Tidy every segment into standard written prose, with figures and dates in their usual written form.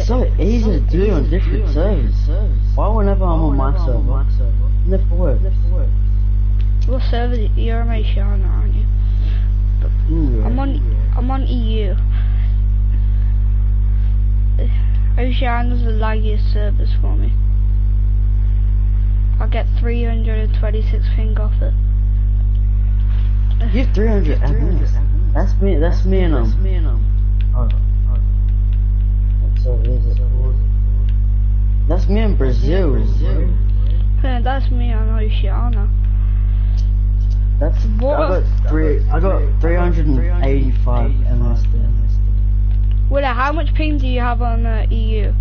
it's so easy to do on different servers. Why whenever I'm on my server, it never works. What server? You're on Oceania, aren't you? Yeah. I'm on EU. Oceania's the laggiest servers for me. I get 326 ping off it. You have 300 FPS. That's me and oh. What server is it? That's me in Brazil. Yeah, that's me on Oceania. That's What? I got 385 MS there. Willa, how much ping do you have on EU?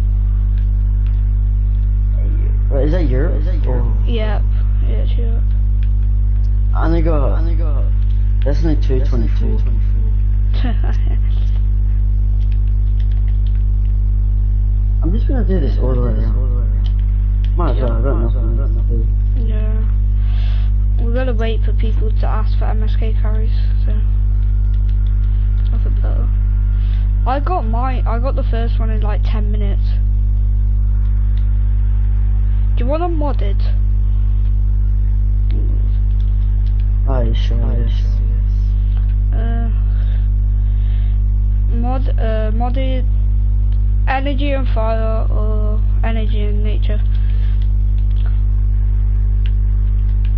Wait, is that Europe? Yeah, it's Europe. I only got that's only 224. I'm just gonna do this all the way around. Might as well, I got nothing. Yeah. We're gonna wait for people to ask for MSK carries, so nothing better. I got the first one in like 10 minutes. Do you want them modded? Oh, you sure? Modded energy and fire or energy and nature.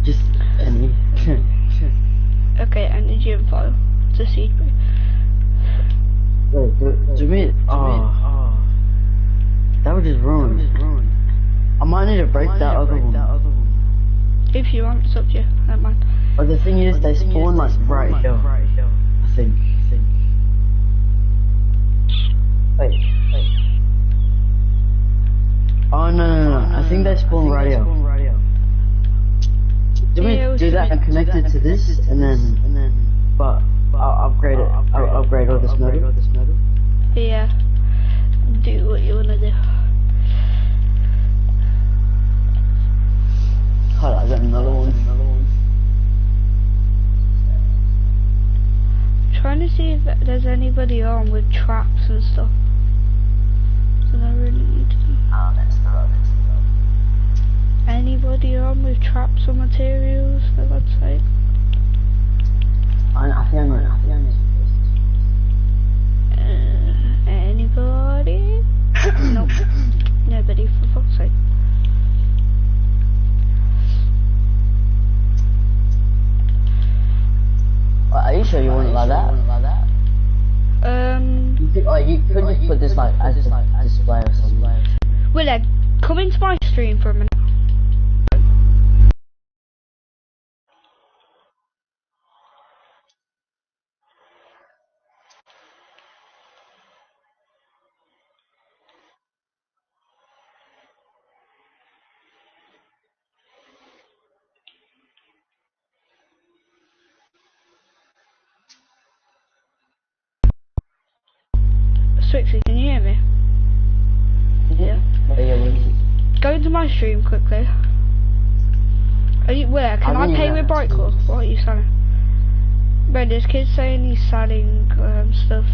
Just any. Okay, energy and fire. It's a secret. Wait, do me. Oh, that would just ruin. I might need to break that other one. If you want, it's up to you. Never mind. But the thing is, they spawn like right here. I think. Wait. Oh no. I think they spawn right here. Do we do that and connect it to this, and then, but I'll upgrade it. I'll upgrade all this metal. Yeah. Do what you wanna do. Hold on, I got another one. Trying to see if there's anybody on with traps and stuff. So I really need to. Oh, that's the road. Anybody on with traps or materials, for God's sake? I think Anybody? Nope. Nobody, for fuck's sake. Are you sure you wouldn't like that? You could just put this like as a display or something. Willa, come into my stream for a minute. Swixy, can you hear me? Yeah. Go into my stream quickly. Are you where? Can I pay with Brightcore? What are you selling? Bro, this kid's saying he's selling stuff.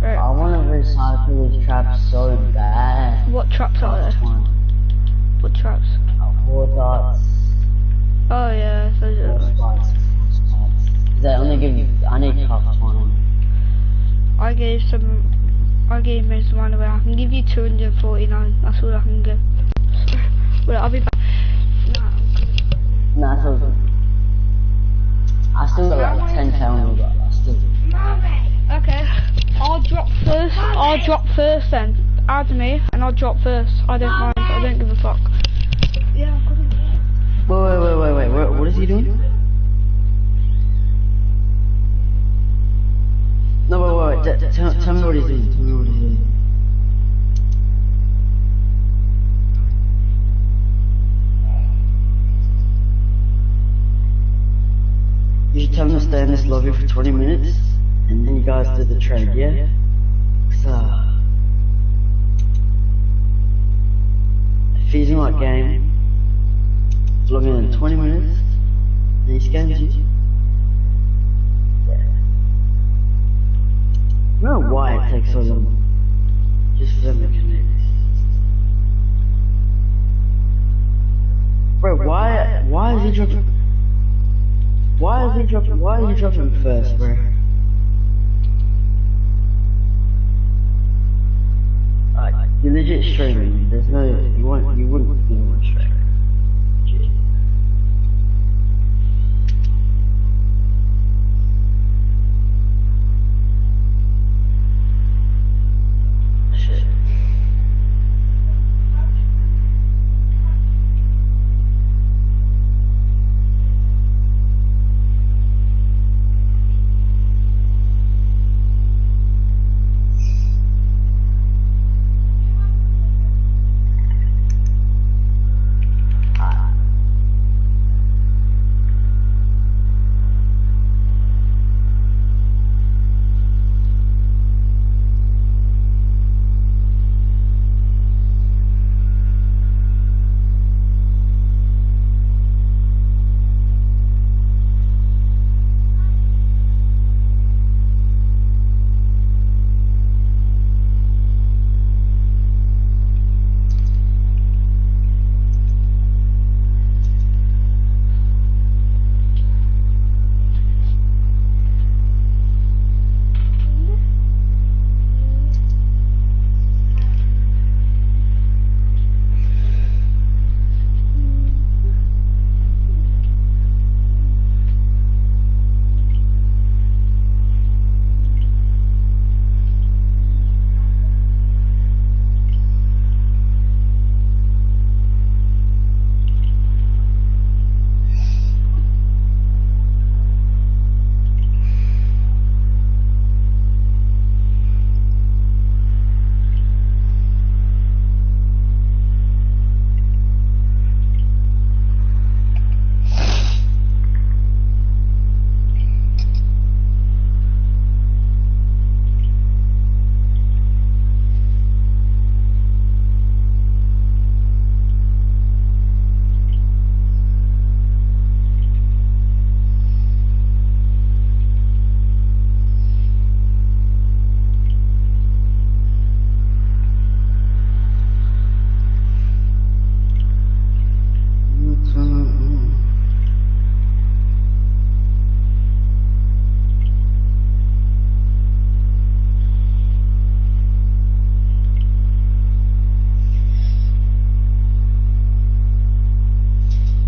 Right. I want to recycle these traps so bad. What traps are there? What traps? 4 dots. Oh yeah, those are. They only give you. I need cups one. I gave most of mine away. I can give you 249. That's all I can give. Well, I'll be back. Nah, it's all good. I still got like 10 pounds, but I still. Okay. I'll drop first then. Add me and I'll drop first. I don't mind. I don't give a fuck. Yeah, I'm coming. Wait. What is he doing? No, wait. Tell me what he's doing. You should tell him to stay in this lobby for 20 minutes, and then you guys do the trade, yeah? If he's in my game, log in 20 minutes, and he scans you. Why are you dropping first, bro? You're legit streaming. There's no, you wouldn't be on stream. Shit.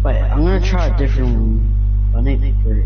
Wait, I'm gonna try a different one. I need three.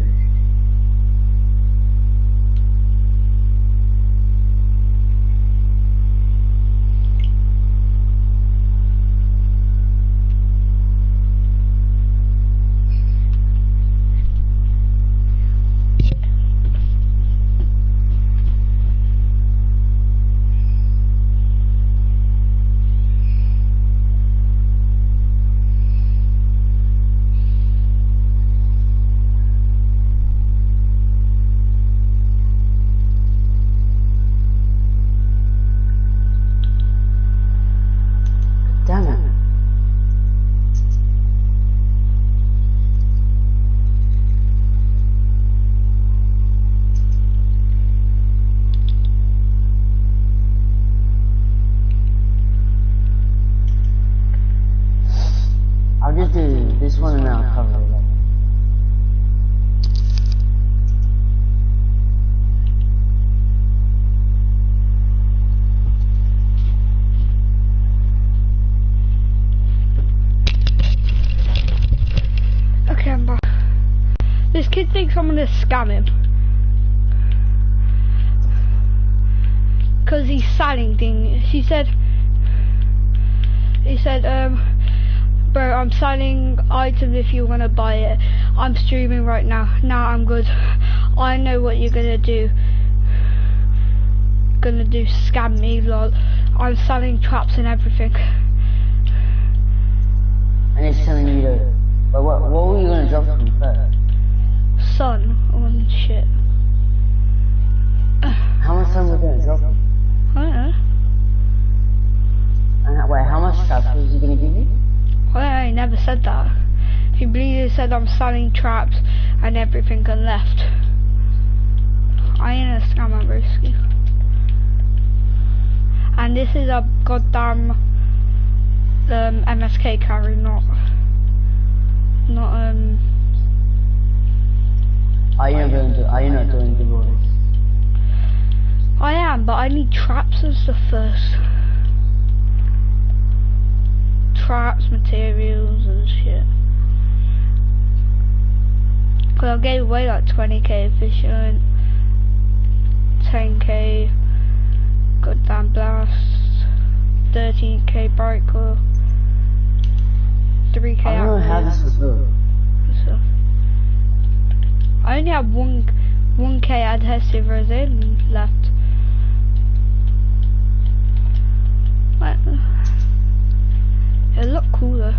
Damn it. I'll just do this one and I'll cover it up. Okay, I'm back. This kid thinks I'm gonna scam him. Cause he's selling things. He said, bro, I'm selling items if you wanna buy it. I'm streaming right now. Nah, I'm good. I know what you're gonna do. Scam me, lol. I'm selling traps and everything. And he's telling you to... But what were you gonna drop from first? Sun on shit. How much sun were you gonna drop? I don't know. And wait, how much traps was he gonna give you? I never said that. He bleeded said I'm selling traps and everything and left. I ain't a scammer, broski. And this is a goddamn MSK carry, not Are you not doing giveaways? I am, but I need traps and stuff first. Traps, materials and shit. Cause I gave away like 20k efficient, 10k goddamn blast, 13k bright core, 3k I don't know how this was built. So, I only have 1k adhesive resin left. Like, it look cooler.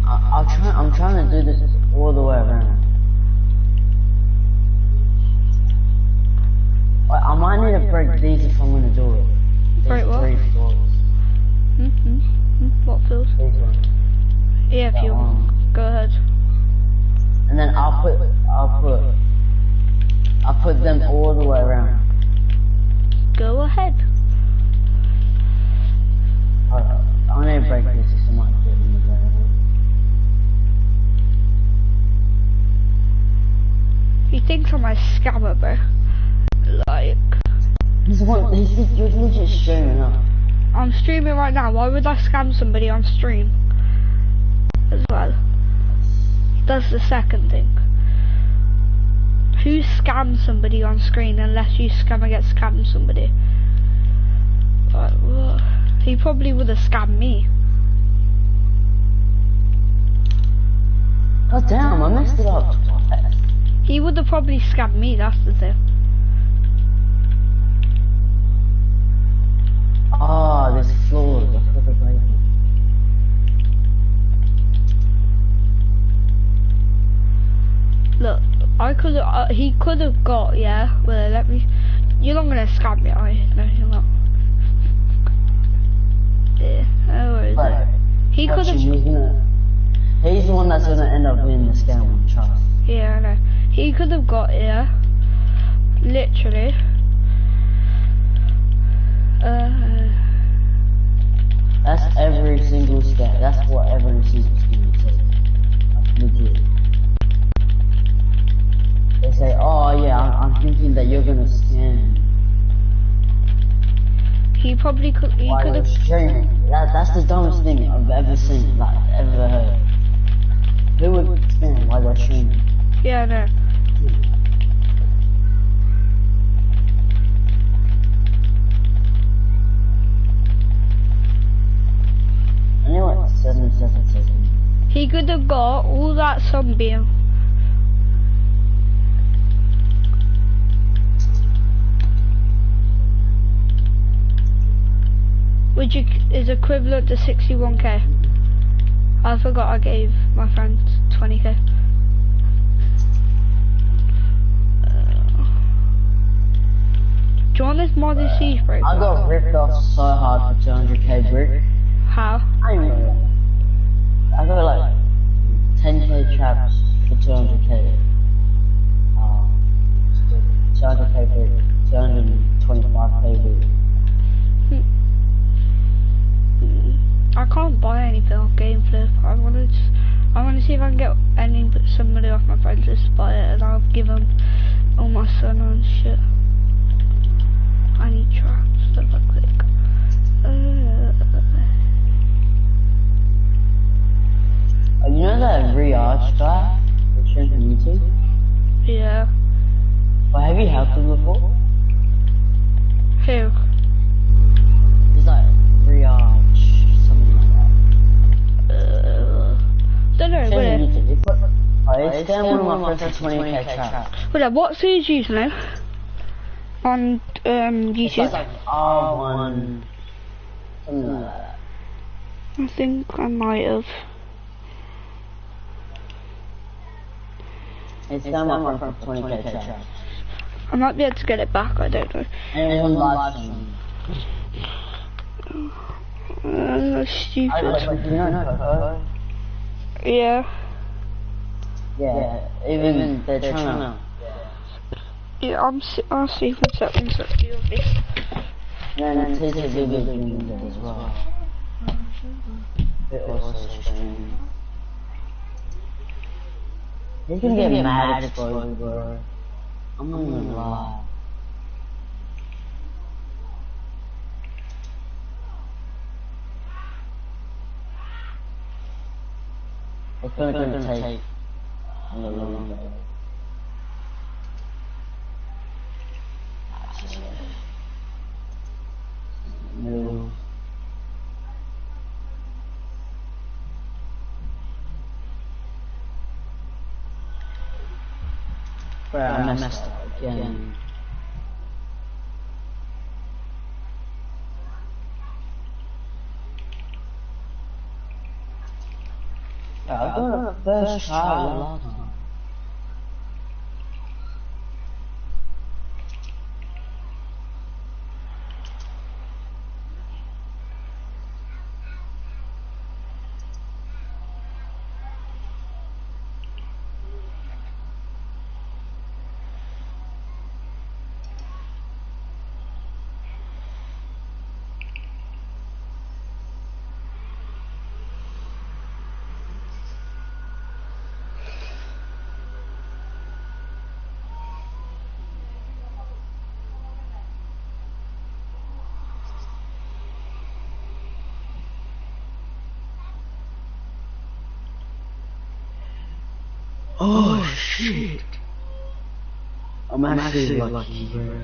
I'm trying to do this all the way around. I might need to break these if I'm gonna do it. Break what? 3 floors. What feels? These ones. Yeah, if you want. Go ahead. And then I'll put them all the way around. Go ahead. Alright, I'm gonna break this if I might do it in the ground. He thinks I'm a scammer, bro. Like, He's you're legit streaming up. I'm streaming right now. Why would I scam somebody on stream? As well. That's the second thing. Who scams somebody on screen unless you scam against scam somebody? Like, what? He probably would have scammed me. God damn, I messed it up twice. He would have probably scammed me, that's the thing. Oh, this floor, the flipper breaking. Look, I could have, he could have got, yeah, well, let me, you're not going to scam me, are you? No, you're not. Yeah, no worries. But He could have, he's the one that's gonna end up being the scam one, trust. yeah, I know. He could have got, yeah, literally. That's every single scam. That's what every single scam says. That's legit. They say, oh yeah, I'm thinking that you're gonna scam. He probably could, he While could you're have, streaming. That's the dumbest thing I've ever seen, like, ever heard. Who would scam while they're streaming? yeah, I know. Anyway, 7 seconds. He could have got all that sunbeam. Which is equivalent to 61k. I forgot I gave my friend 20k. Do you want this modded siege break? I got ripped off so hard for 200k brick. How? I don't know. I got like 10k traps for 200k. 200k brick, 225k brick. I can't buy anything off Gameflip. I want to see if I can get somebody off my friends list to buy it, and I'll give them all my sun and shit. I need traps. Don't I click? You know that Riach guy that streams on YouTube? Yeah. Well, have you helped him before? Who? He's like Riach, something like that. Don't know. Wait. It's down one of my friends for 20k traps. Wait. What's his username on YouTube? It's like R1, something like that. I think I might have. It's down my friend for 20k traps. I might be able to get it back. I don't know. And it's on live stream. Stupid. You know Coco? Yeah. Yeah, even they're trying to. Yeah, I'll see if it's up to you. And then TTV doing it as well. It also streams. You can get mad at you, bro. I'm not gonna lie. It's gonna take a little longer. No. Bro, I messed up again. I got a first try last time. Oh shit! I'm actually lucky, bro.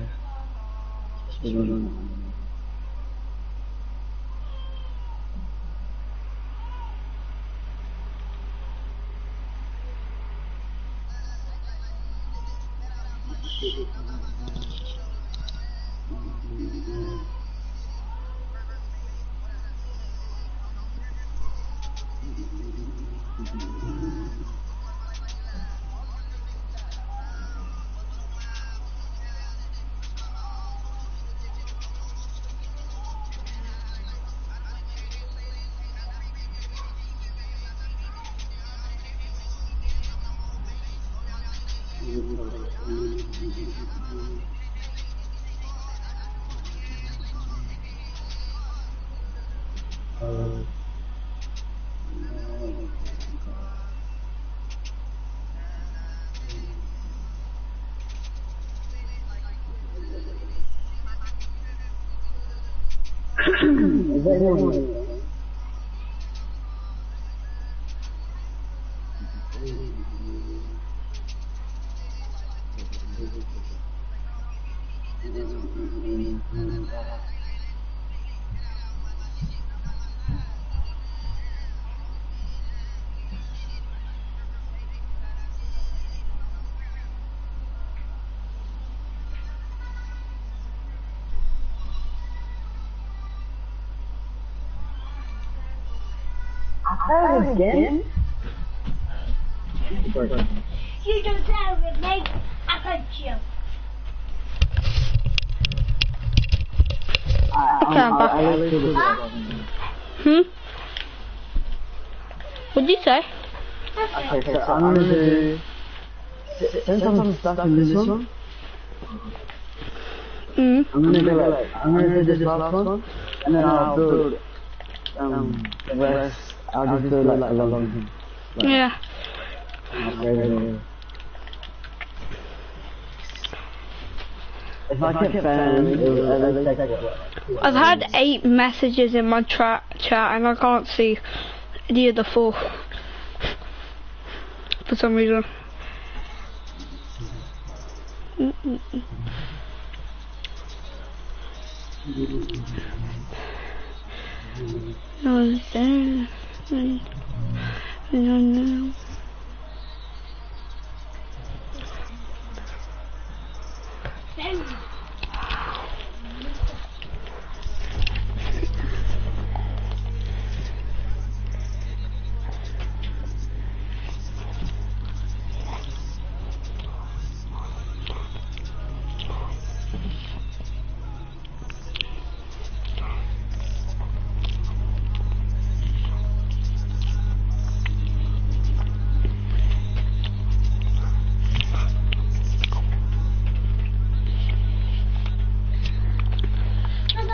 Again? You don't tell me, mate. I got you. What'd you say? Okay, so I'm gonna do... Since I'm stuck in this one, I'm gonna do this last one, and then I'll build the rest. I'll just do like a long thing. Yeah. If I kept banned, I've had 8 messages in my chat and I can't see any of the 4 for some reason. No, there. No.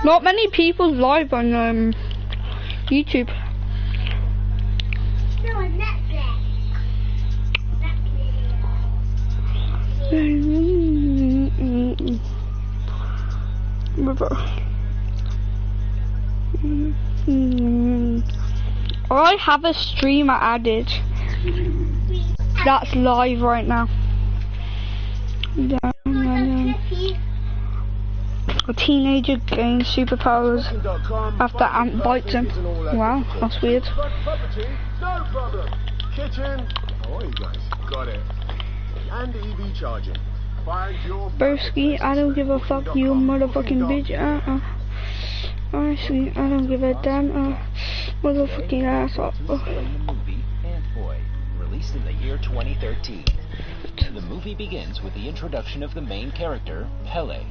Not many people live on YouTube. No, on Netflix. I have a streamer added. That's live right now. A teenager gains superpowers after ant bites him. Wow, that's weird. No problem. Kitchen. How are you guys? Got it. And EV charging. Find your Broski, I don't give a fuck, you motherfucking bitch. Honestly, I don't give a damn. Motherfucking asshole. In the movie Ant-Boy, released in the year 2013. The movie begins with the introduction of the main character, Pele.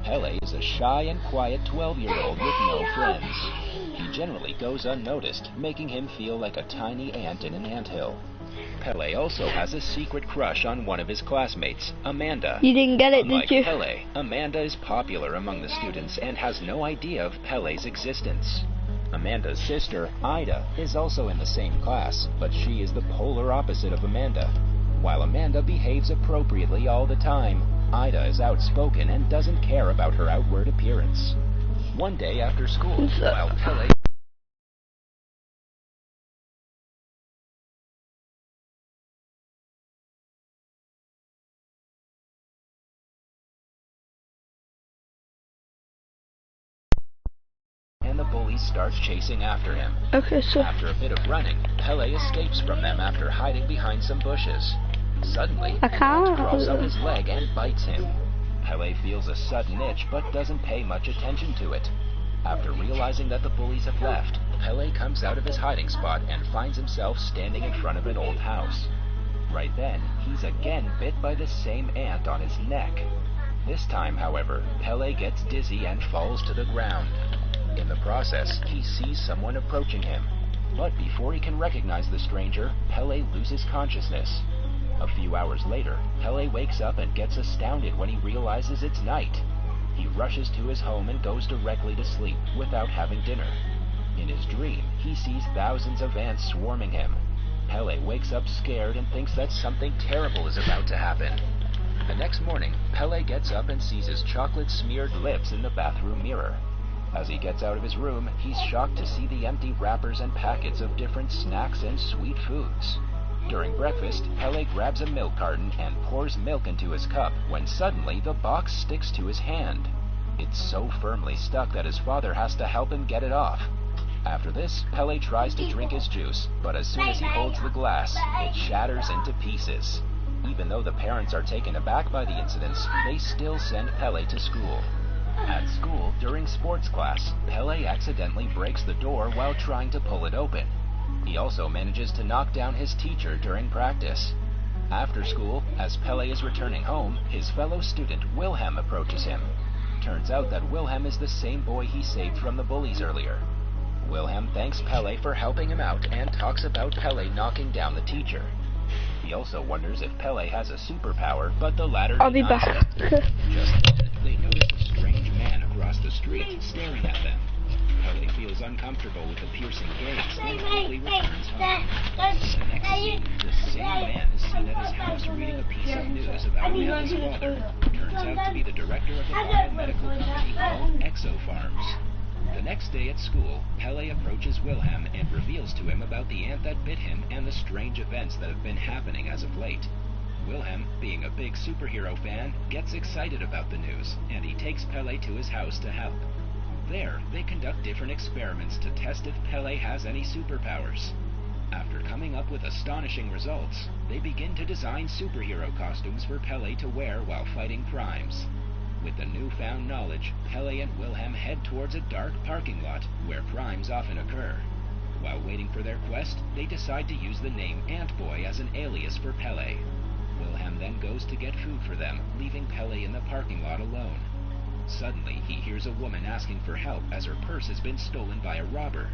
Pele is a shy and quiet 12-year-old with no friends. He generally goes unnoticed, making him feel like a tiny ant in an anthill. Pele also has a secret crush on one of his classmates, Amanda. You didn't get it, Unlike did you? Pele, Amanda is popular among the students and has no idea of Pele's existence. Amanda's sister, Ida, is also in the same class, but she is the polar opposite of Amanda. While Amanda behaves appropriately all the time, Ida is outspoken and doesn't care about her outward appearance. One day after school, while Pele and the bully starts chasing after him. Okay, so After a bit of running, Pele escapes from them after hiding behind some bushes. Suddenly, I can't. crawls up his leg and bites him. Pele feels a sudden itch but doesn't pay much attention to it. After realizing that the bullies have left, Pele comes out of his hiding spot and finds himself standing in front of an old house. Right then, he's again bit by the same ant on his neck. This time, however, Pele gets dizzy and falls to the ground. In the process, he sees someone approaching him. But before he can recognize the stranger, Pele loses consciousness. A few hours later, Pele wakes up and gets astounded when he realizes it's night. He rushes to his home and goes directly to sleep without having dinner. In his dream, he sees thousands of ants swarming him. Pele wakes up scared and thinks that something terrible is about to happen. The next morning, Pele gets up and sees his chocolate-smeared lips in the bathroom mirror. As he gets out of his room, he's shocked to see the empty wrappers and packets of different snacks and sweet foods. During breakfast, Pele grabs a milk carton and pours milk into his cup when suddenly the box sticks to his hand. It's so firmly stuck that his father has to help him get it off. After this, Pele tries to drink his juice, but as soon as he holds the glass, it shatters into pieces. Even though the parents are taken aback by the incidents, they still send Pele to school. At school, during sports class, Pele accidentally breaks the door while trying to pull it open. He also manages to knock down his teacher during practice. After school, as Pele is returning home, his fellow student Wilhelm approaches him. Turns out that Wilhelm is the same boy he saved from the bullies earlier. Wilhelm thanks Pele for helping him out and talks about Pele knocking down the teacher. He also wonders if Pele has a superpower, but the latter I'll be denies back. it. Just then, they notice a strange man across the street staring at them. Pele feels uncomfortable with the piercing gaze and quickly returns home. The next scene, the same man is seen at his house reading a piece of news about Amanda's father. Turns out to be the director of a biomedical company called ExoFarms. The next day at school, Pele approaches Wilhelm and reveals to him about the ant that bit him and the strange events that have been happening as of late. Wilhelm, being a big superhero fan, gets excited about the news, and he takes Pele to his house to help. There, they conduct different experiments to test if Pele has any superpowers. After coming up with astonishing results, they begin to design superhero costumes for Pele to wear while fighting crimes. With the newfound knowledge, Pele and Wilhelm head towards a dark parking lot where crimes often occur. While waiting for their quest, they decide to use the name Ant-Boy as an alias for Pele. Wilhelm then goes to get food for them, leaving Pele in the parking lot alone. Suddenly, he hears a woman asking for help as her purse has been stolen by a robber.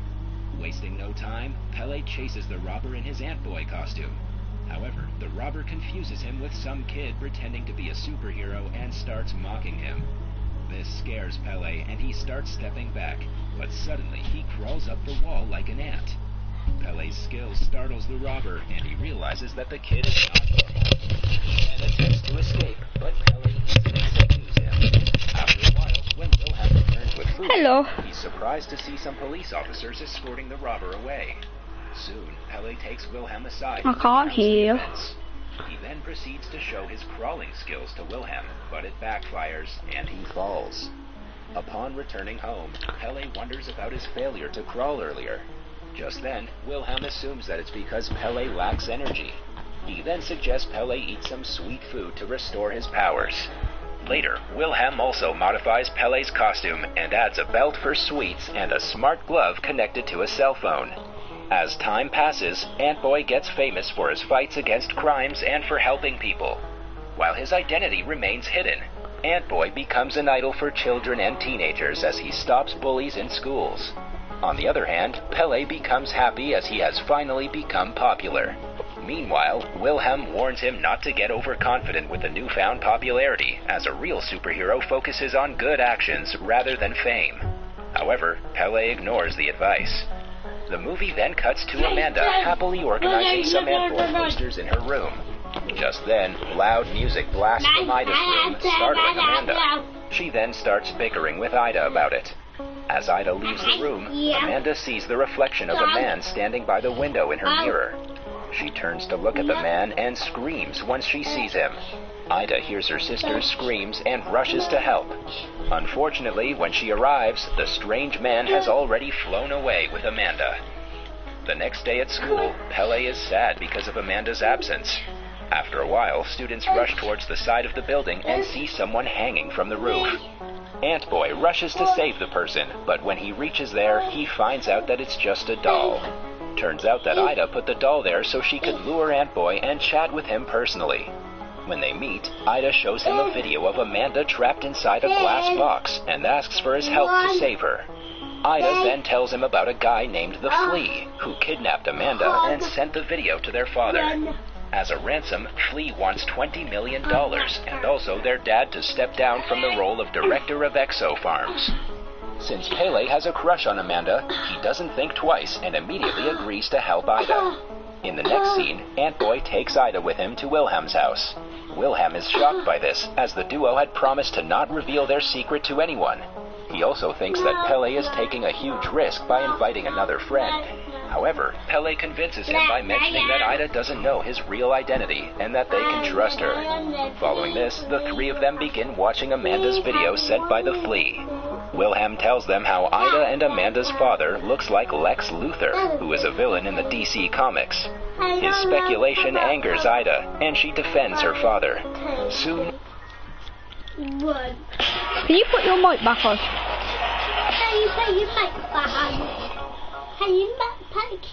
Wasting no time, Pele chases the robber in his Ant-Boy costume. However, the robber confuses him with some kid pretending to be a superhero and starts mocking him. This scares Pele and he starts stepping back, but suddenly he crawls up the wall like an ant. Pele's skill startles the robber and he realizes that the kid is not normal and attempts to escape, heal. He's surprised to see some police officers escorting the robber away. Soon, Pele takes Wilhelm aside. I can't heal. He then proceeds to show his crawling skills to Wilhelm, but it backfires, and he falls. Upon returning home, Pele wonders about his failure to crawl earlier. Just then, Wilhelm assumes that it's because Pele lacks energy. He then suggests Pele eat some sweet food to restore his powers. Later, Wilhelm also modifies Pele's costume and adds a belt for sweets and a smart glove connected to a cell phone. As time passes, Antboy gets famous for his fights against crimes and for helping people. While his identity remains hidden, Antboy becomes an idol for children and teenagers as he stops bullies in schools. On the other hand, Pele becomes happy as he has finally become popular. Meanwhile, Wilhelm warns him not to get overconfident with the newfound popularity, as a real superhero focuses on good actions rather than fame. However, Pele ignores the advice. The movie then cuts to Amanda happily organizing some Antboy posters in her room. Just then, loud music blasts from Ida's room, startling Amanda. She then starts bickering with Ida about it. As Ida leaves the room, Amanda sees the reflection of a man standing by the window in her mirror. She turns to look at the man and screams once she sees him. Ida hears her sister's screams and rushes to help. Unfortunately, when she arrives, the strange man has already flown away with Amanda. The next day at school, Pele is sad because of Amanda's absence. After a while, students rush towards the side of the building and see someone hanging from the roof. Antboy rushes to save the person, but when he reaches there, he finds out that it's just a doll. Turns out that Ida put the doll there so she could lure Antboy and chat with him personally. When they meet, Ida shows him a video of Amanda trapped inside a glass box and asks for his help to save her. Ida then tells him about a guy named the Flea, who kidnapped Amanda and sent the video to their father. As a ransom, Flea wants $20 million and also their dad to step down from the role of director of Exo Farms. Since Pele has a crush on Amanda, he doesn't think twice and immediately agrees to help Ida. In the next scene, Antboy takes Ida with him to Wilhelm's house. Wilhelm is shocked by this, as the duo had promised to not reveal their secret to anyone. He also thinks that Pele is taking a huge risk by inviting another friend. However, Pele convinces him by mentioning that Ida doesn't know his real identity and that they can trust her. Following this, the three of them begin watching Amanda's video sent by the Flea. Wilhelm tells them how Ida and Amanda's father looks like Lex Luthor, who is a villain in the DC Comics. His speculation angers Ida, and she defends her father. Soon... Can you put your mic back on?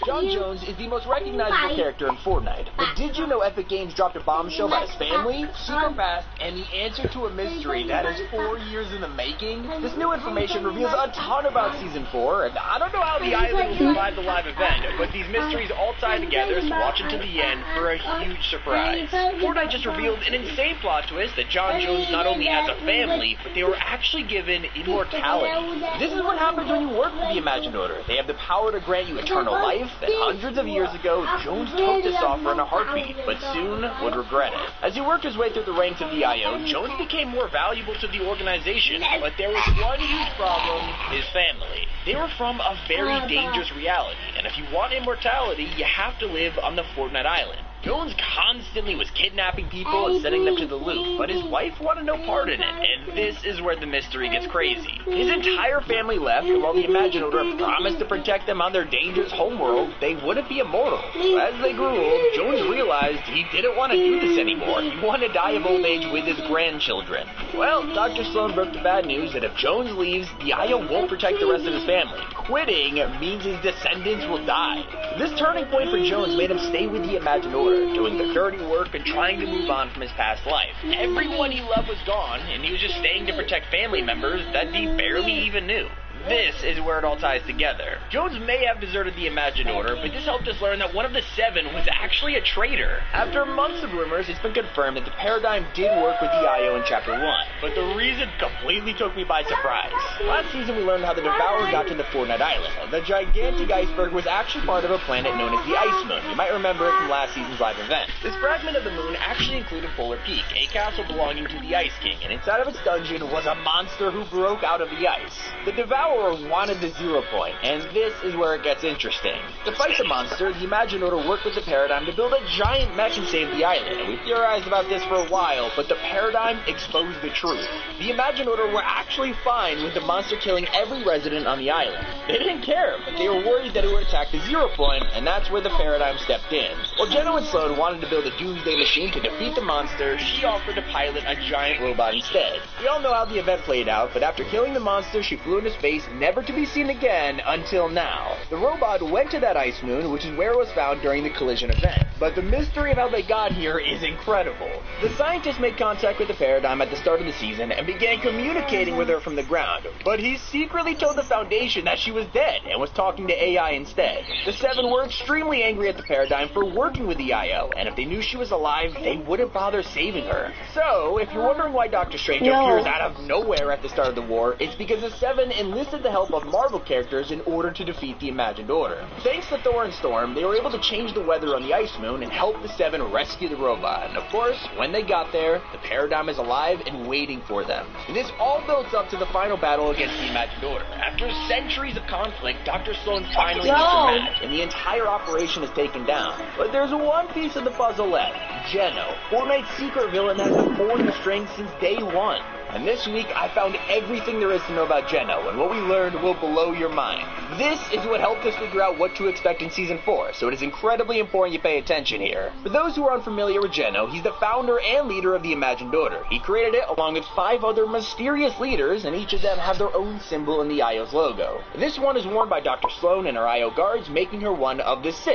John Jones is the most recognizable character in Fortnite, but did you know Epic Games dropped a bombshell about his family, super fast, and the answer to a mystery that is 4 years in the making? This new information reveals a ton about Season 4, and I don't know how the island will survive the live event, but these mysteries all tie together, so watch it to the end for a huge surprise. Fortnite just revealed an insane plot twist that John Jones not only has a family, but they were actually given immortality. This is what happens when you work for the Imagineer. They have the power to grant you eternal life, and hundreds of years ago, Jones took this offer in a heartbeat, but soon would regret it. As he worked his way through the ranks of the IO, Jones became more valuable to the organization, but there was one huge problem: his family. They were from a very dangerous reality, and if you want immortality, you have to live on the Fortnite Island. Jones constantly was kidnapping people and sending them to the loop, but his wife wanted no part in it, and this is where the mystery gets crazy. His entire family left, and while the Imagineer promised to protect them on their dangerous homeworld, they wouldn't be immortal. As they grew old, Jones realized he didn't want to do this anymore. He wanted to die of old age with his grandchildren. Well, Dr. Sloan broke the bad news that if Jones leaves, the IO won't protect the rest of his family. Quitting means his descendants will die. This turning point for Jones made him stay with the Imagineer, doing the dirty work and trying to move on from his past life. Everyone he loved was gone, and he was just staying to protect family members that he barely even knew. This is where it all ties together. Jones may have deserted the Imagineer, but this helped us learn that one of the 7 was actually a traitor. After months of rumors, it's been confirmed that the Paradigm did work with the IO in Chapter 1, but the reason completely took me by surprise. Last season we learned how the Devourer got to the Fortnite Island. The gigantic iceberg was actually part of a planet known as the Ice Moon. You might remember it from last season's live event. This fragment of the moon actually included Polar Peak, a castle belonging to the Ice King, and inside of its dungeon was a monster who broke out of the ice. The Devourer Power wanted the 0 point, and this is where it gets interesting. To fight the monster, the Imaginator worked with the Paradigm to build a giant mech and save the island. And we theorized about this for a while, but the Paradigm exposed the truth. The Imaginator were actually fine with the monster killing every resident on the island. They didn't care, but they were worried that it would attack the 0 point, and that's where the Paradigm stepped in. While Jenno and Sloan wanted to build a doomsday machine to defeat the monster, she offered to pilot a giant robot instead. We all know how the event played out, but after killing the monster, she flew into space, never to be seen again until now. The robot went to that ice moon, which is where it was found during the collision event. But the mystery of how they got here is incredible. The scientists made contact with the Paradigm at the start of the season and began communicating with her from the ground, but he secretly told the Foundation that she was dead and was talking to AI instead. The Seven were extremely angry at the Paradigm for working with the IO, and if they knew she was alive, they wouldn't bother saving her. So, if you're wondering why Doctor Strange appears out of nowhere at the start of the war, it's because the Seven enlisted the help of Marvel characters in order to defeat the Imagined Order. Thanks to Thor and Storm, they were able to change the weather on the Ice Moon and help the Seven rescue the robot. And of course, when they got there, the Paradigm is alive and waiting for them. And this all builds up to the final battle against the Imagined Order. After centuries of conflict, Dr. Sloan finally gets her match, and the entire operation is taken down. But there's one piece of the puzzle left. Jenno, Fortnite's secret villain, has been pulling the strings since day one. And this week, I found everything there is to know about Jenno, and what we learned will blow your mind. This is what helped us figure out what to expect in Season 4, so it is incredibly important you pay attention here. For those who are unfamiliar with Jenno, he's the founder and leader of the Imagined Order. He created it along with 5 other mysterious leaders, and each of them have their own symbol in the IO's logo. This one is worn by Dr. Sloan and her IO guards, making her one of the 6.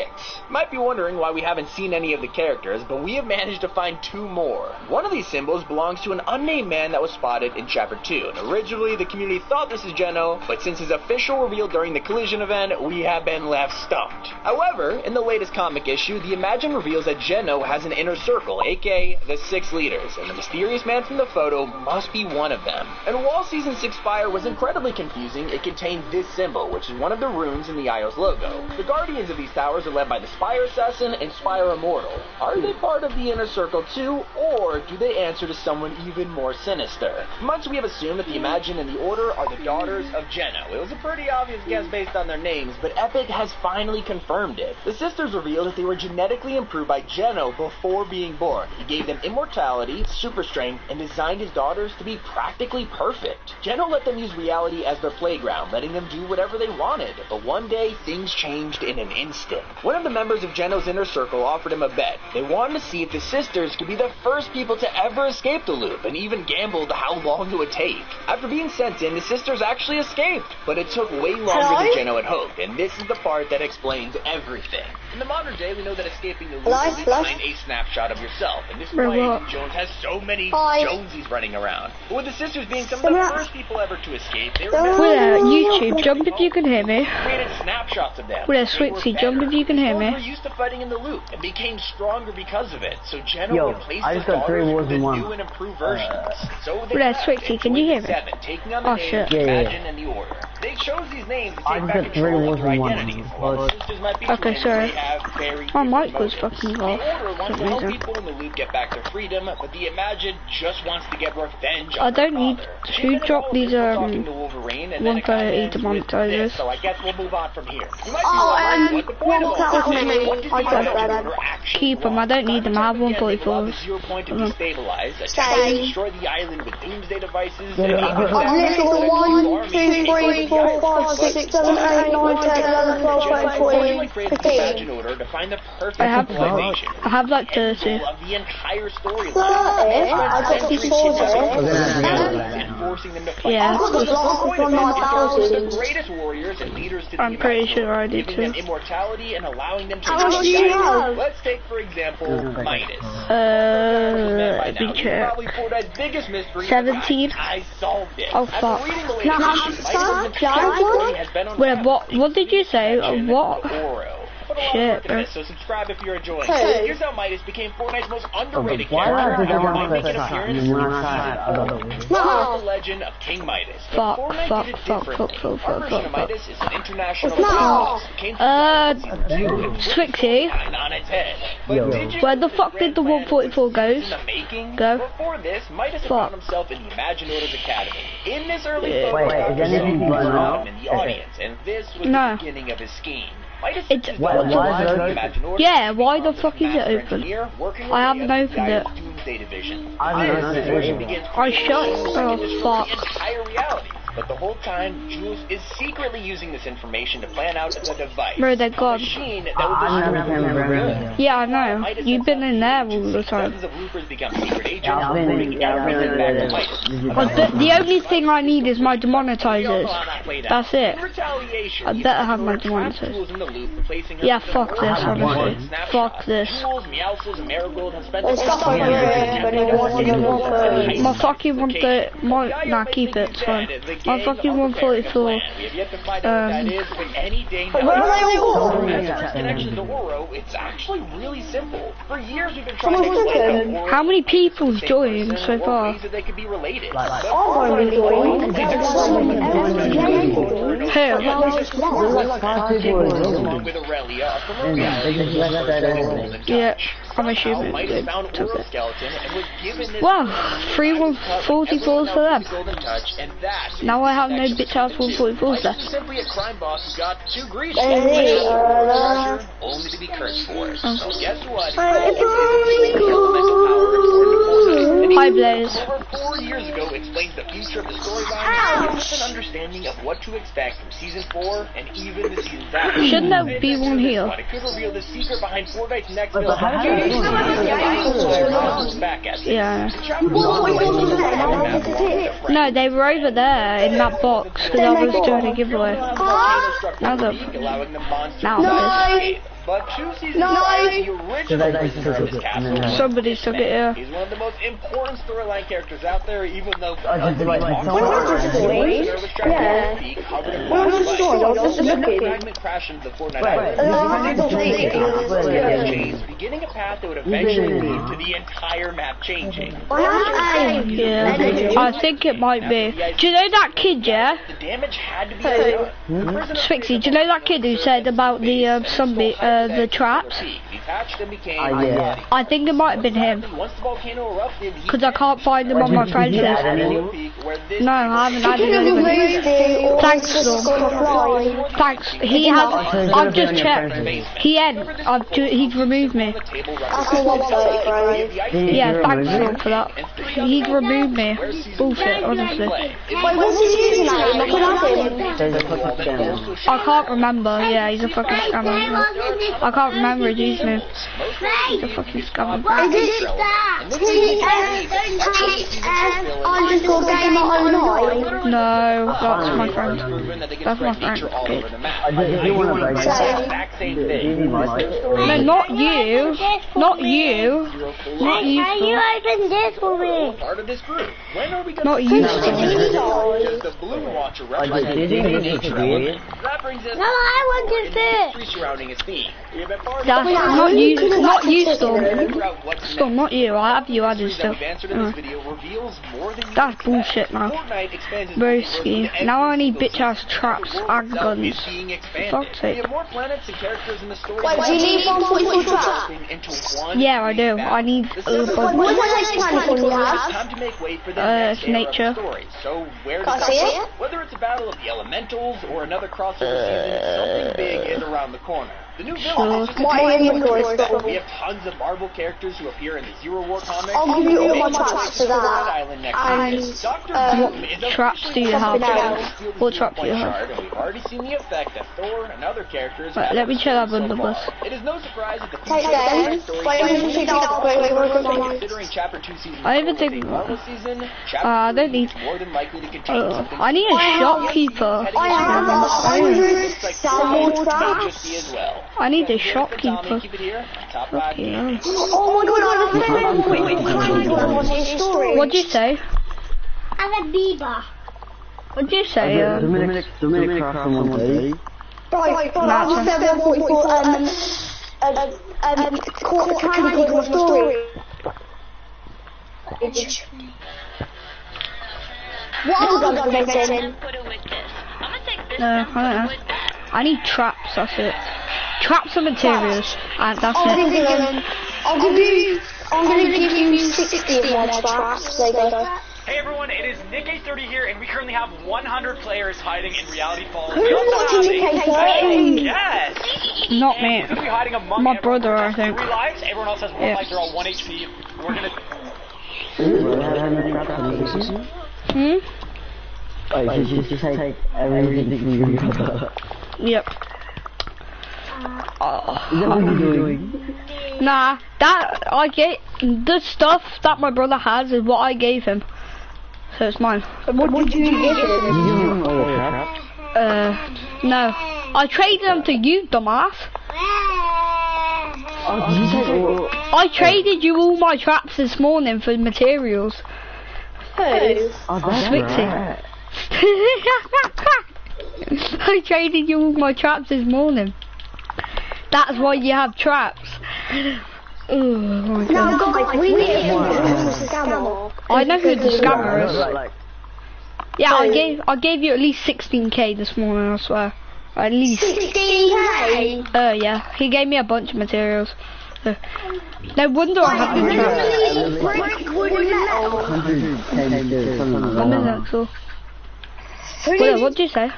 You might be wondering why we haven't seen any of the characters, but we have managed to find 2 more. One of these symbols belongs to an unnamed man that was spotted in Chapter 2, and originally the community thought this is Jenno, but since his official reveal during the collision event, we have been left stumped. However, in the latest comic issue, the Imagine reveals that Jenno has an inner circle, aka the 6 leaders, and the mysterious man from the photo must be one of them. And while Season 6 Fire was incredibly confusing, it contained this symbol, which is one of the runes in the IO's logo. The guardians of these towers are led by the Spire Assassin and Spire Immortal. Are they part of the inner circle too, or do they answer to someone even more sinister? Once we have assumed that the Imagine and the Order are the daughters of Jenno. It was a pretty obvious guess based on their names, but Epic has finally confirmed it. The sisters revealed that they were genetically improved by Jenno before being born. He gave them immortality, super strength, and designed his daughters to be practically perfect. Jenno let them use reality as their playground, letting them do whatever they wanted. But one day, things changed in an instant. One of the members of Jenno's inner circle offered him a bet. They wanted to see if the sisters could be the first people to ever escape the loop, and even gambled how long it would take. After being sent in, the sisters actually escaped, but it took way longer than Jenno had hoped, and this is the part that explains everything. In the modern day, we know that escaping the loop is behind a snapshot of yourself, and this is why Agent Jones has so many Jonesies running around. But with the sisters being some of the first people ever to escape, they were YouTube, jump if you can hear me. created snapshots of them. Switzy, jump if you can hear me. They were used to fighting in the loop and became stronger because of it. So Jenno replaced I his just got 3 daughters wars with in the 1. new and improved versions. So they Switzy, can you hear me? taking on the names Imagine and the Order. They chose these names to take back control of their identities. While the sisters might be twins, they have very My different mic was motives. fucking The off. Order wants to help people in the loop get back their freedom, but the Imagine just wants to get revenge I on don't their need father. to drop these Talking to Wolverine, and then it kinda 130 ends with demonetizers. this, so I guess we'll move on from here. You might be wondering what the point of all this is. What does the Imagine Order actually Keep them, I don't need them, I have 144. The 0 point to destabilize, attack and destroy the island with doomsday devices, and I've listed 1, 2, 3, 4, 5, 6, 7, 8, 9, 10, 11, 12, 13, 14, 15. Order to find the perfect I have civilization. like 30. Of the entire storyline. I got these 4 Forcing them to fight. Yeah. I've got the last from my The 1000. greatest warriors and leaders to the I'm pretty Imagined sure I Order, do giving them too. immortality and allowing them to How much do you know? Let's take, for example, Midas. Be You check. probably Fortnite's biggest mystery. 17. I solved it. Oh, After fuck. reading the Now, latest how issue, much Midas' time? entire story has been Wait, unraveled. what did you say? What? Oro. put a lot of Shit, work into this, so subscribe if you're enjoying. Hey. So here's how Midas became Fortnite's most underrated Why character. did I After want making an to appearance in Season 4 No. the legend of King Midas. Fuck, But Fortnite fuck, did it fuck, differently. fuck, fuck, Our version fuck, of fuck. Midas is an international No. powerhouse. It came from Season 2. Swixy, On its head. But Yo. did you where the know fuck did the Grand Plan 144 was goes? in the making? Go. Before this, Midas had Fuck. found himself in the Imaginota's Academy. In this early Yeah. photo, Wait, is anything he was blown on out? him in the audience, and this was No. the beginning of his scheme. Midas It's- is Why- why is it open? Imaginorta, Yeah, why the fuck is it master open? engineer, working I with haven't the opened it. FBI's Doomsday Division. I haven't Midas' opened it version either. begins I shut. to destroy Oh, the fuck. entire reality. But the whole time, Jules is secretly using this information to plan out the device. Bro, they're A gone. machine that I will never destroy came the around good. here. Yeah, I know. You've been in there all the time. Dozens of loopers become secret agents, Yeah, I've been- bringing yeah, I've been everything in back there. to Midas. But the only thing I need is my demonetizers. That's it. In retaliation, I you better have my Imaginorta traps demonetizers. Jules in the loop, replacing her Yeah, with fuck an this, orphan honestly. snapshot. Fuck this. Jules, Meowscles, and Marigold have spent There's stuff over here, but it wasn't in the My fucking 130, nah, keep it, it's fine. My fucking 144, We have yet to find out what that is, but any day now. Where are they all? As for its connection to Oro, it's actually really simple. For years we've been Come trying to on, explain listen. how Oro How many people's same joined person so or far? ways that they could be related. Like- But I'm going to join. That's why I'm going to Who? Like 5 people in the along room. with Aurelia are from a And reality they just show left that where in. Gold and Yeah, Touch. I'm Somehow, assuming Midas they found took Oro it. skeleton and was given this Wow, device. 3 Midas cut 144s for them. Gold and Touch, and that is Now I have no connection bitch ass between the two. 144s Midas is left. simply a crime boss who got too greedy. Hey, Only to be cursed for it. So guess what? It's only Hi Blaze. Over 4 years ago explains the future of the storyline and gives us an understanding of what to expect from Season 4 and even the seasons after. Shouldn't there be one here? It could reveal the secret behind Fortnite's next But villain. how do you do it? Back at you. Yeah. Chapter 1 No, they were over there in that box because I was doing a giveaway. Now the- allowing the monster Now to it escape. But 2 seasons No. later, the So original they prisoner took of this it, castle and then- was Somebody took it, yeah. He's one of the most important storyline characters out there, even though I just like someone- Yeah. We're not sure, I was just looking. fragment crashed into the Fortnite Right. Island, beginning a path that would eventually lead to the entire map changing. Yeah, I think it might be. Do you know that kid, yeah? The damage had to be done. Swixy, do you know that kid who said about the zombie, the traps? Detached and became yeah. I think it might have been him. Once the volcano erupted, he Because I can't find them on my friends list. where this No, I haven't added anything. Thanks, Storm. Thanks. He has. I've just checked. He ain't. He's removed me. table That's a 130, bro. Yeah, thanks, Storm, for that. He's removed me. Bullshit, honestly. Wait, what's his username? I can add him. There's a fucking scammer. I can't remember. Yeah, he's a fucking scammer. I can't remember his username. He's a fucking scammer. Is it TS_gamer09? No, that's my friend. That's my friend. Okay. I just do want to break it. Exact same thing. Easy, Mike. No, not you. Not you. Not you, Storm. open this for me? Part of this group. When are we going Not you, Does Storm. the Blue Watcher I just represent did the it. nature It's element? weird. That brings us No, I want to this the bit. mystery surrounding its theme. We have been far That's not you. Not you, Storm. Storm, not you. I have you added still. We've answered in this video reveals more than you That's expect. bullshit now. Fortnite expands its Broski. multiverse Now I every need single bitch ass season. traps The world and itself guns. is being expanded. Fuck's sake. We have more planets and characters in the story. Wait, do you need 144 traps? Into one Yeah, I do. I need The a simple bunch. What is that next planet you It's have? time to make way for the next era of nature. the story. So where Can I does see that it? go? Whether it's a battle of the elementals or another crossover season, something big is around the corner. The new villain is just a My team. inventory is We have tons of Marvel characters who appear in the Zero War comics. I'll give you all my Maybe traps for Fortnite that. Island next And, season. Doctor what Doom is traps do you officially have? something else. What traps do you have? And we've already seen the effect that Thor and other characters Right, have let me check that so on the far. bus. It is no surprise that the Take future them. of the story Wait, let me take that up. considering Chapter 2 Season I even 4 think- was a Marvel season, Chapter I 3 don't need- is more than likely to contain something I need a shopkeeper. I have 100 download traps. as well. I need a Tommy, shopkeeper. keep it here. Top 5 Fucking hell. Oh my god, I was saying, what's his story? What'd you say? I'm a Bieber. What'd you say? Dominic Craft from 130. Right, but I was 744 caught Candy with my story. What else am I missing? No, I don't know. I need traps, that's it. Traps and materials, and that's it. I'm gonna give you 60 of my traps. There you go. Hey everyone, it is Nick830 here, and we currently have 100 players hiding in Reality Falls. Who's watching Nick830? Yes! Not me. We're gonna be hiding among My brother, I think. 3 lives, everyone else has 1 life, they're all 1 HP. We're gonna... Hmm? Wait, you just take everything from your brother. Yep. Is that what you're doing? Nah, the stuff that my brother has is what I gave him. So it's mine. What did you give him? No. I traded them to you, dumbass. Oh, did you take all? I traded you all my traps this morning for materials. Who? Oh, that's Swixy. right. I traded you all my traps this morning. That's why you have traps. Oh my God. No, guys, we need to scammer. I know who the scammer is. Yeah, I gave you at least 16k this morning, I swear. At least. 16k? Yeah. He gave me a bunch of materials. No wonder I have the traps. Brick, wood, and metal. 1 minute, Axel. Wait, what did you say?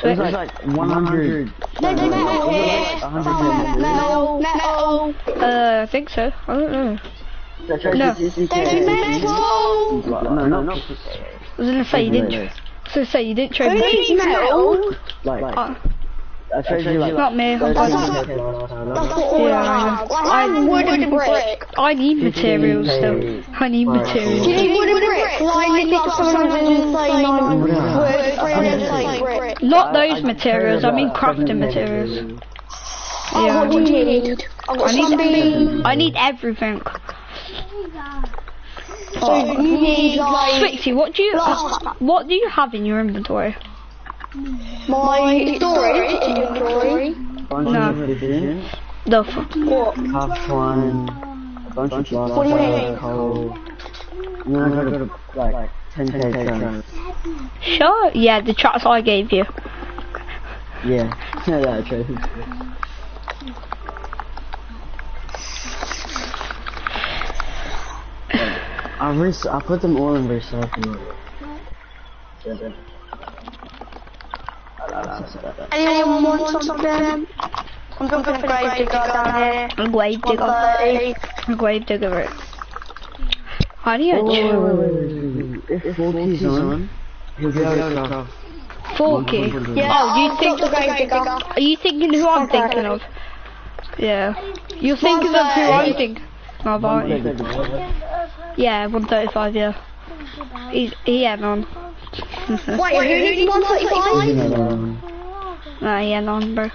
It was like 100. Metal. I think so. I don't know. No. Metal. No, not. I was gonna say you didn't. You didn't trade Who me. needs metal? Like, I traded you like. Not me. That's what all I have. I have wood and brick. I need materials still. I need materials. Do you need wood and brick? I need like 739 wood, 330 brick. Not those materials, I mean crafting materials. Oh, what do you need? I need everything. So you need like Swixy, what do you have in your inventory? my storage inventory. No. The fuck? What? Half one, a bunch of What do you mean? coal, and then I got like 10k traps. Sure. Yeah, the traps I gave you. Yeah, that's true. I put them all in recycling. Anyone want something? I'm dropping a grave digger down here. A grave digger. A grave digger. Right. I need a If 40's on, he'll be able to craft. 4K. Yeah, Oh, do you I'll think? drop the grave digger. Are you thinking who I'm thinking of? Yeah. You're thinking of who I'm thinking of, aren't you? Yeah, 135. Yeah. He had on. Wait, who needs 135? Nah, he had on, bro.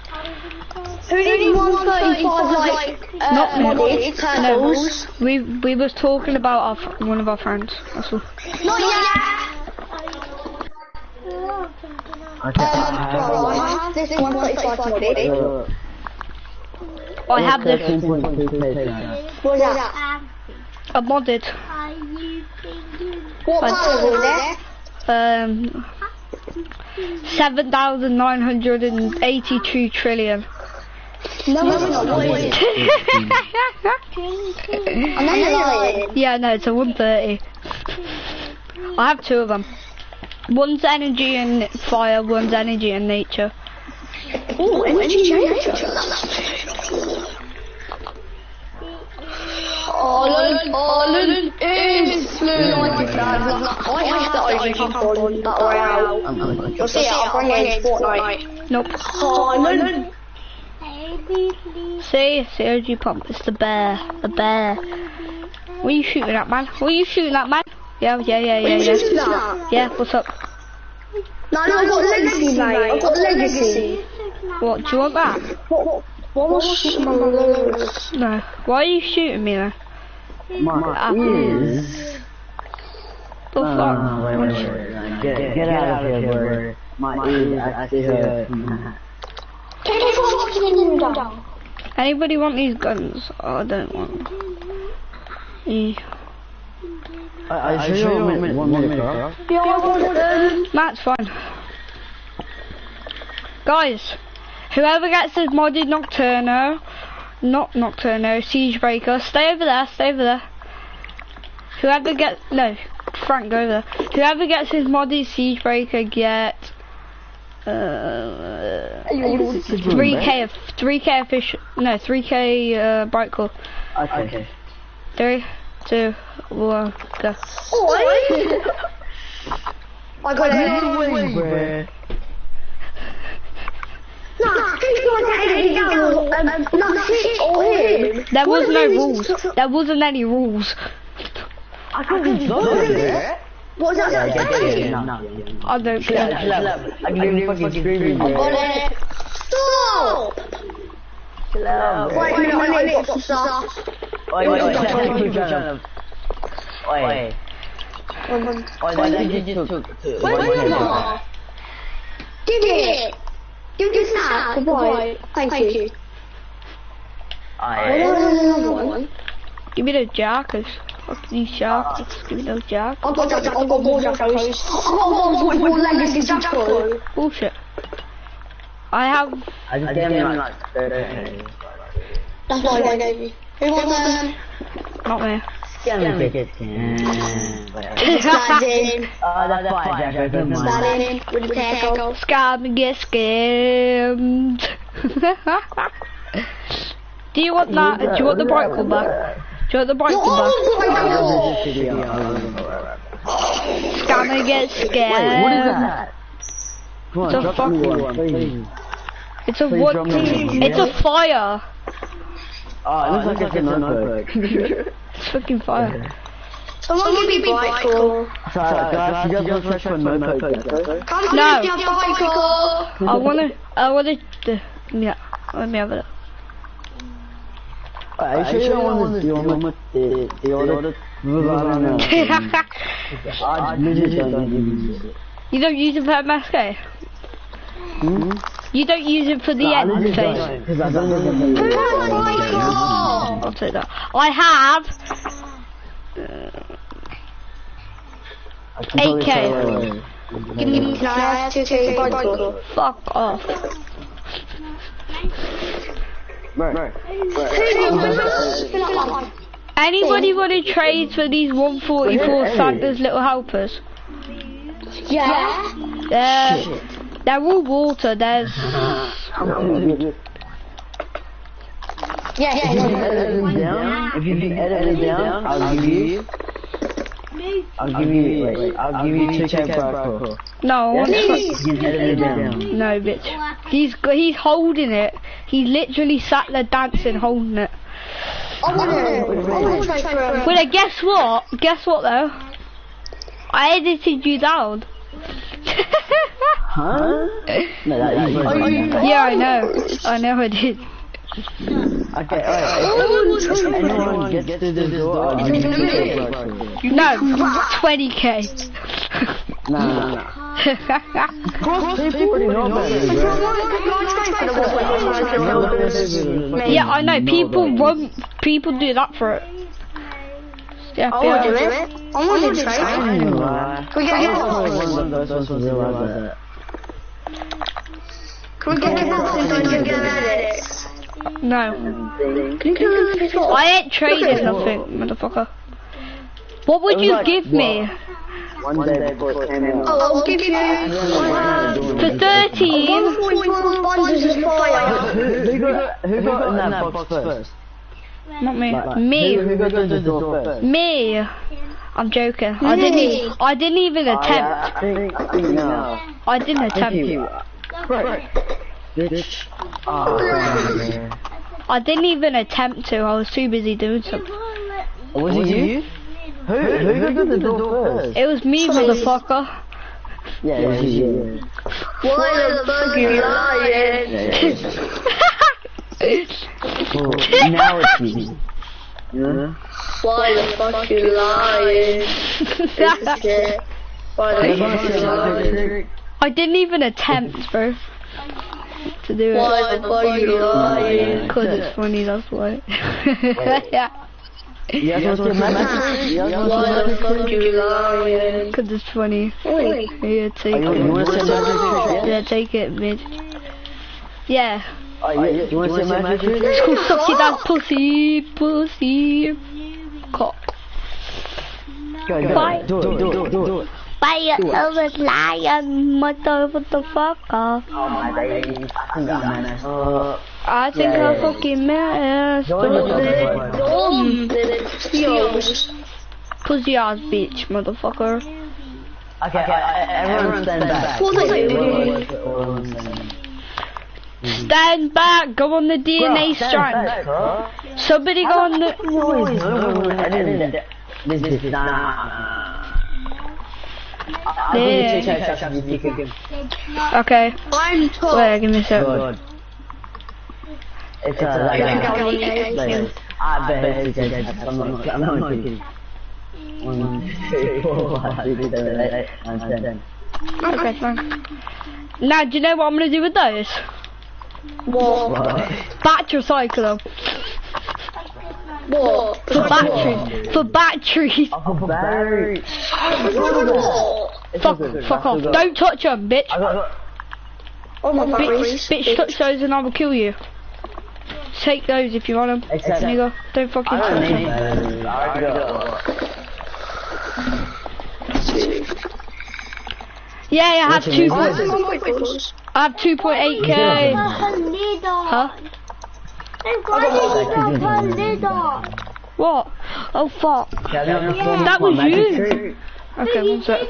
Who needs 135 like Not me. modded turtles? We was talking about one of our friends. That's all. Not yet! I I have this 135 modded. I have this 13.2k. What's that? a modded. What colour was it? 7,982 trillion. No, it's not. What is it? I'm not lying. Yeah, no, it's a 130. I have two of them. One's energy and fire, one's energy and nature. Ooh, energy nature. Ireland is United Flags. I have the origin for Battle Royale. You'll see it, I'll bring it in Fortnite. Nope. Ireland. See OG Pump, it's the bear. The bear. What are you shooting at, man? What are you shooting at, man? Yeah. Yeah, what's up? No, I've got legacy, mate. I've got legacy. What, do you want that? What was shooting my legacy? No. Why are you shooting me then? My ears. The fuck? Wait. Get out of here, bro. My ears actually hurt. Anybody want these guns? Oh, I don't want them. I sure you want me to go? That's fine. Guys, whoever gets this modded Nocturno, not Nocturno, Siegebreaker, stay over there. Whoever gets, no, Frank, go over there. Whoever gets his modded Siegebreaker get 3k official, no, 3k bright call. Okay. 3, 2, 1, go. I got it. There was no rules. There wasn't any rules. I can't do it. What's that? I don't care. I can hear fucking screaming. Stop! Wait a minute, I need to get stuff. Wait, Give it! Give this now, goodbye. Thank you. Another one. Give me those jackers. Fuck these sharks. Just give me those jackers. I've got more jackos. I've got 1.4 legacy jacko. Bullshit. I have. I just gave him like 30. That's what I gave you. Who wants them? Not me. Stand in. That's fine, Jack. Stand in with the tackle. Scam and get scammed. Do you want that? Do you want the bright call back? Do you want the bright call back? Scam and get scammed. What is that? It's a fucking. It's a what? It's a fire. Oh, it looks like it's a notebook. It's fucking fire. Someone give me bright call. Guys, you guys want to search for notebook? No. I wanna, yeah, let me have it. Are you sure you don't want to deal with the order? You don't use it for MSK? You don't use it for the end phase? I'll take that. I have 8k. Give me, can I have 2k bright call? Fuck off. Anybody want to trade for these 144 Santa's little helpers? Yeah. They're all water. There's. Yeah. If you can edit it down, I'll give you 2k bright. No, I want You can edit it down. no, bitch. He's holding it. He's literally sat there dancing, holding it. Well, guess what? Guess what though? I edited you down. Huh? No, that is Yeah, I know. I know I did. Okay, alright. Anyone gets to the door, I'll give you 2k bright. No, 20k. No. Yeah, I know. People do that for it. Yeah, I want to do it. I want to trade. Can we get it? Can we get it and don't get it? No. I ain't trading nothing, motherfucker. What would you give me? One day before it came out. I'll give you For 13? Who got in that box first? Not me. Who got to the door first? Me. I'm joking. I didn't even attempt. I think no. I didn't attempt. Bitch. I didn't even attempt to. I was too busy doing something. Was it you? Who got to the door first? It was me, motherfucker. Yeah, it was you. Why the fuck you lying? Now it's me. Yeah? Why the fuck you lying? Why the fuck you lying? I didn't even attempt, bro. to do Why the fuck you lying? Because it's funny, that's why. Yeah. You guys want to message? Why the fuck you lying? Because it's funny. Oi. Yeah, take You it. want to say magic? Yeah, take it, bitch. Yeah. You want to say magic? It's called suck your dad's pussy. Cock. Bye. Do it. Bye, lion, motherfucker. Oh my baby. I think I fucking messed up. Pussy ass bitch, motherfucker. Okay, everyone stand back. Stand back, go on the DNA strand. Somebody go on the... Okay. I'm top. Wait, give me a sec. It's I bet it's I'm not kidding. 1, 2, 4, 5, 6, 7, 8, 9, 10. Okay, fine. Now, do you know what I'm gonna do with those? What? Battery cycle them. What? For batteries. For batteries. For batteries. Fuck off. Don't touch them, bitch. Oh my batteries. Bitch, touch those and I will kill you. Take those if you want them. Nigga, don't fucking touch them. Yeah, I have 2.8k. Huh? What? Oh fuck. That was you. Okay, one sec.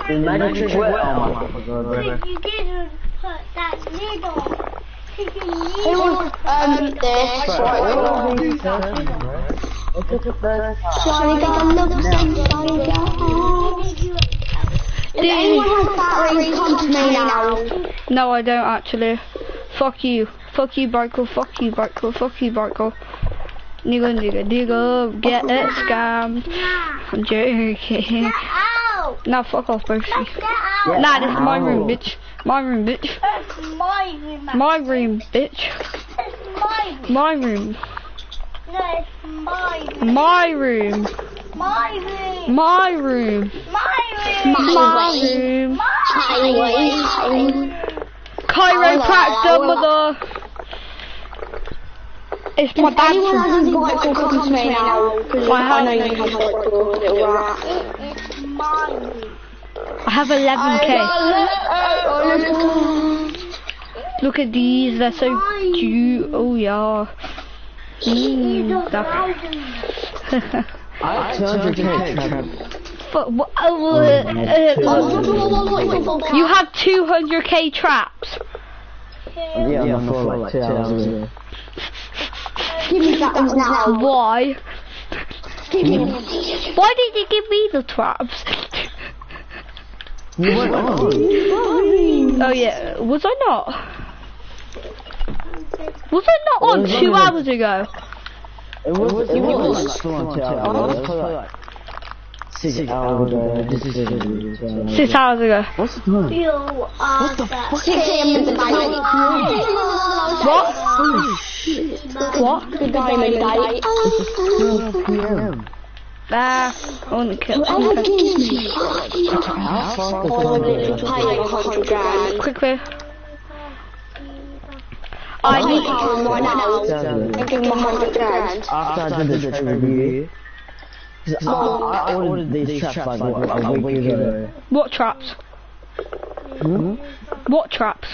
The magic trick went on. You didn't put that lid on. It was this. Shiny got another thing. Shiny got. If anyone has batteries, come to me now. No, I don't actually. Fuck you. Fuck you, Barkle. Fuck you, Barkle. Fuck you, Barkle. Nigga. Get it scammed. I'm joking. Now fuck off, Boshi. Nah, this is my room, bitch. My room, bitch. My room. My room, bitch. It's My my room. room. No, it's my room. My room. My room. My room. My room. My room. Chiropractor, mother. It's my dad's Anyone room. hasn't got it, come to me now. Because I know you have got it, little rat. It's my room. I have 11k. Look at these, they're so cute. Oh yeah. I have 200k. You have 200k traps. Yeah, on the floor like 2 hours ago. Give me that ones now. Why? Why did you give me the traps? You weren't on. Oh yeah, was I not? Was I not on 2 hours ago? It was still on 2 hours. It was probably like 6 hours ago. 6 hours ago. What's the time? You are the 6 a.m. in the night. What? What? The diamond night. It's 12 p.m. I wanna kill. Whoever gives me How far to pay 100 grand. Quickly. I need to right now. And give him 100 grand. After I did the trade review, I ordered these traps like a week ago. What traps? What traps?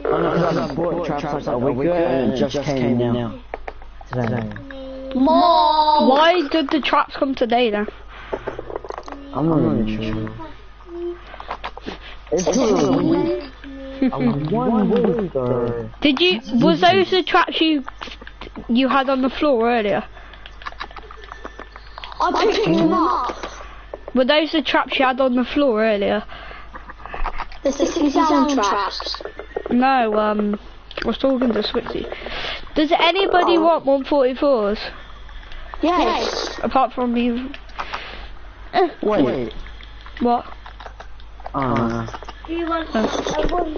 I know, because I bought traps like a week ago and it just came now. Today. More. Why did the traps come today then? I'm not really sure. It's too week. 1 week ago. Did you? Was those the traps you had on the floor earlier? I'm picking them up. Were those the traps you had on the floor earlier? The 60 sound traps. No, I was talking to Switzy. Does anybody want 144s? Yes. Apart from me. Wait. What? You want a one?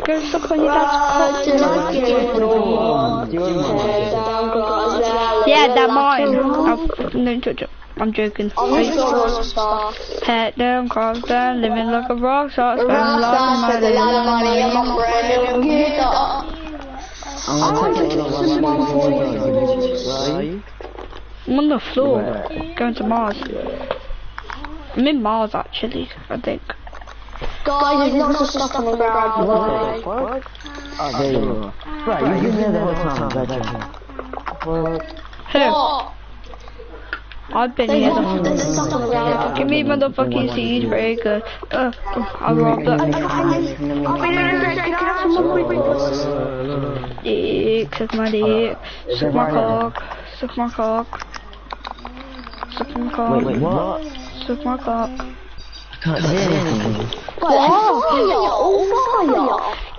Go suck on your dad's Yeah, that mine. Don't touch it. I'm joking. Head down, cross down, living like a rock star, spending a lot of money on my brand new guitar. I'm on the floor, going to Mars. I'm in Mars actually, I think. Guys, there's lots of stuff on the ground. What? Oh, there you go. Right, you've been there the whole time, gotcha. Who? I've been here. There's stuff on the ground. Give me motherfucking siege breaker. I'll rob that. Dick, suck my dick. Suck my cock. Suck my cock. Suck my cock. Wait, what? Suck my cock. I can't hear anything. Fire!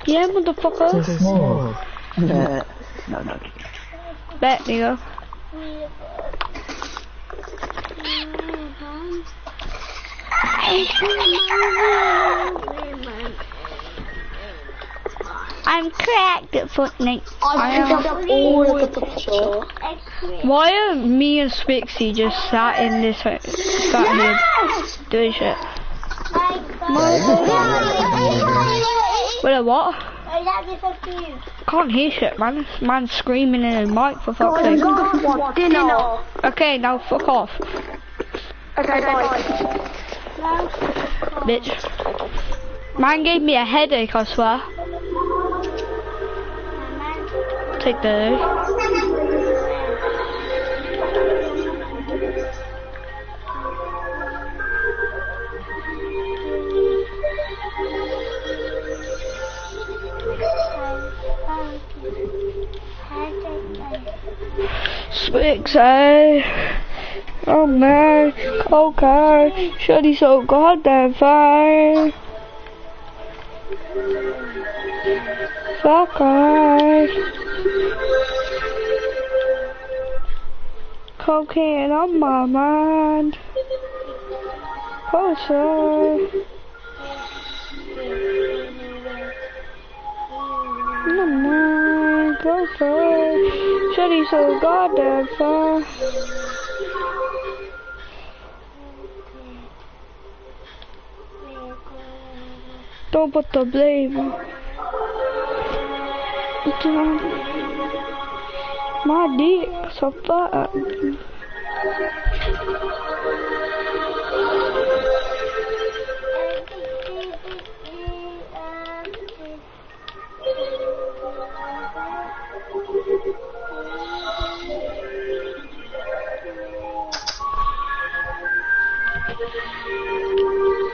Yeah, motherfucker. No. Bet, nigga. I'm cracked at Fortnite. I picked up all of the picture. Why are me and Spixie just sat in this sat here doing shit? Wait, what? Can't hear shit, man. Man's screaming in his mic for fuck's sake. Dinner. Okay, now fuck off. Okay, bye. Bitch. Man gave me a headache, I swear. Take those. Spixie. Oh man, okay, shawty's so goddamn fine. Fuck off. Cocaine on my mind. Closer. No mind, closer. Shawty's so goddamn fine. Don't put the blame. My dick's so fat.